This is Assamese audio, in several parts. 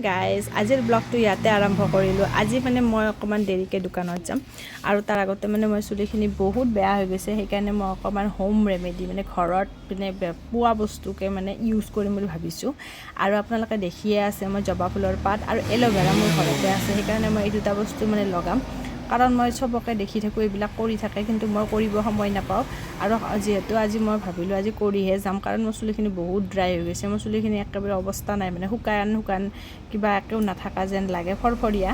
গাইজ আজিৰ ব্লগটো ইয়াতে আৰম্ভ কৰিলোঁ। আজি মানে মই অকণমান দেৰিকৈ দোকানত যাম আৰু তাৰ আগতে মানে মই চুলিখিনি বহুত বেয়া হৈ গৈছে, সেইকাৰণে মই অকণমান হোম ৰেমেডি মানে ঘৰত মানে পোৱা বস্তুকে মানে ইউজ কৰিম বুলি ভাবিছোঁ। আৰু আপোনালোকে দেখিয়ে আছে মই জবা ফুলৰ পাত আৰু এল'ভেৰা মোৰ ঘৰতে আছে, সেইকাৰণে মই এই দুটা বস্তু মানে লগাম। কাৰণ মই চবকে দেখি থাকোঁ এইবিলাক কৰি থাকে, কিন্তু মই কৰিব সময় নাপাওঁ। আৰু যিহেতু আজি মই ভাবিলোঁ আজি কৰিহে যাম, কাৰণ মোৰ চুলিখিনি বহুত ড্ৰাই হৈ গৈছে। মোৰ চুলিখিনি একেবাৰে অৱস্থা নাই, মানে শুকান কিবা একো নাথাকা যেন লাগে, ফৰফৰীয়া।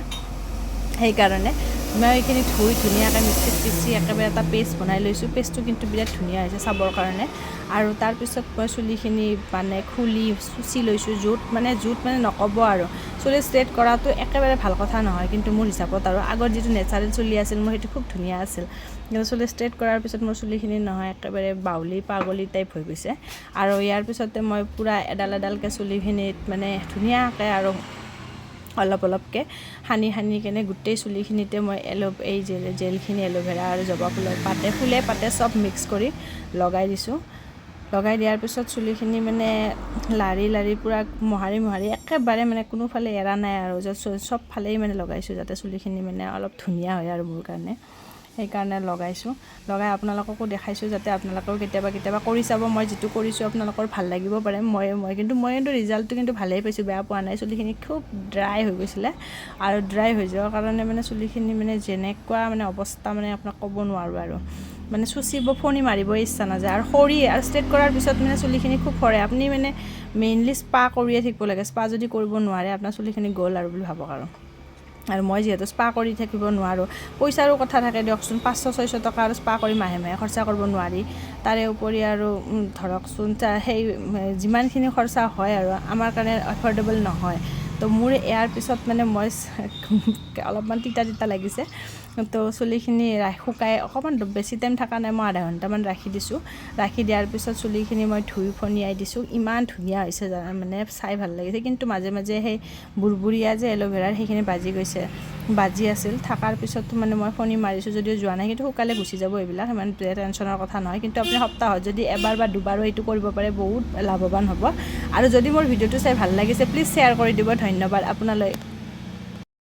সেইকাৰণে মই এইখিনি ধুই ধুনীয়াকৈ মিক্সিত পিচি একেবাৰে এটা পেষ্ট বনাই লৈছোঁ। পেষ্টটো কিন্তু বিৰাট ধুনীয়া হৈছে চাবৰ কাৰণে। আৰু তাৰপিছত মই চুলিখিনি মানে খুলি চুচি লৈছোঁ। য'ত মানে নক'ব আৰু চুলি ষ্ট্ৰেট কৰাটো একেবাৰে ভাল কথা নহয়, কিন্তু মোৰ হিচাপত আৰু আগৰ যিটো নেচাৰেল চুলি আছিল মোৰ সেইটো খুব ধুনীয়া আছিল। কিন্তু চুলি ষ্ট্ৰেট কৰাৰ পিছত মোৰ চুলিখিনি নহয় একেবাৰে বাউলি পাগলি টাইপ হৈ গৈছে। আৰু ইয়াৰ পিছতে মই পূৰা এডালকৈ চুলিখিনিত মানে ধুনীয়াকৈ আৰু অলপকৈ সানি কেনে গোটেই চুলিখিনিতে মই এই জেলখিনি এল'ভেৰা আৰু জবা ফুলৰ ফুলে পাতে চব মিক্স কৰি লগাই দিছোঁ। লগাই দিয়াৰ পিছত চুলিখিনি মানে লাৰি পূৰা মোহাৰি একেবাৰে মানে কোনোফালে এৰা নাই আৰু চব ফালেই মানে লগাইছোঁ, যাতে চুলিখিনি মানে অলপ ধুনীয়া হয় আৰু মোৰ কাৰণে। সেইকাৰণে লগাই আপোনালোককো দেখাইছোঁ, যাতে আপোনালোকেও কেতিয়াবা কৰি চাব। মই যিটো কৰিছোঁ আপোনালোকৰ ভাল লাগিব পাৰে। মই কিন্তু ৰিজাল্টটো কিন্তু ভালেই পাইছোঁ, বেয়া পোৱা নাই। চুলিখিনি খুব ড্ৰাই হৈ গৈছিলে, আৰু ড্ৰাই হৈ যোৱাৰ কাৰণে মানে চুলিখিনি মানে যেনেকুৱা মানে অৱস্থা মানে আপোনাক ক'ব নোৱাৰোঁ আৰু মানে চুচিব ফণি মাৰিবই ইচ্ছা নাযায়। আৰু সৰি আৰু ষ্ট্ৰেট কৰাৰ পিছত মানে চুলিখিনি খুব সৰে। আপুনি মানে মেইনলি স্পা কৰিয়ে থাকিব লাগে। স্পা যদি কৰিব নোৱাৰে আপোনাৰ চুলিখিনি গ'ল আৰু বুলি ভাবক আৰু মই যিহেতু স্পা কৰি থাকিব নোৱাৰোঁ, পইচাৰো কথা থাকে দিয়কচোন। 500-600 টকা আৰু স্পা কৰি মাহে খৰচা কৰিব নোৱাৰি। তাৰে উপৰি আৰু ধৰকচোন সেই যিমানখিনি খৰচা হয় আৰু আমাৰ কাৰণে এফৰ্ডেবল নহয়। তো মোৰ ইয়াৰ পিছত মানে মই অলপমান তিতা লাগিছে। তো চুলিখিনি শুকাই অকণমান বেছি টাইম থকা নাই, মই আধা ঘণ্টামান ৰাখি দিছোঁ। ৰাখি দিয়াৰ পিছত চুলিখিনি মই ধুই ফনিয়াই দিছোঁ। ইমান ধুনীয়া হৈছে মানে চাই ভাল লাগিছে। কিন্তু মাজে সেই বুৰবুৰীয়া যে এল'ভেৰাৰ সেইখিনি বাজি আছিল। থকাৰ পিছতো মানে মই ফণি মাৰিছোঁ যদিও যোৱা নাই, কিন্তু শুকালে গুচি যাব এইবিলাক, ইমান টেনশ্যনৰ কথা নহয়। কিন্তু আপুনি সপ্তাহত যদি এবাৰ বা দুবাৰো এইটো কৰিব পাৰে বহুত লাভৱান হ'ব। আৰু যদি মোৰ ভিডিঅ'টো চাই ভাল লাগিছে প্লিজ শ্বেয়াৰ কৰি দিব। ধন্যবাদ আপোনালৈ।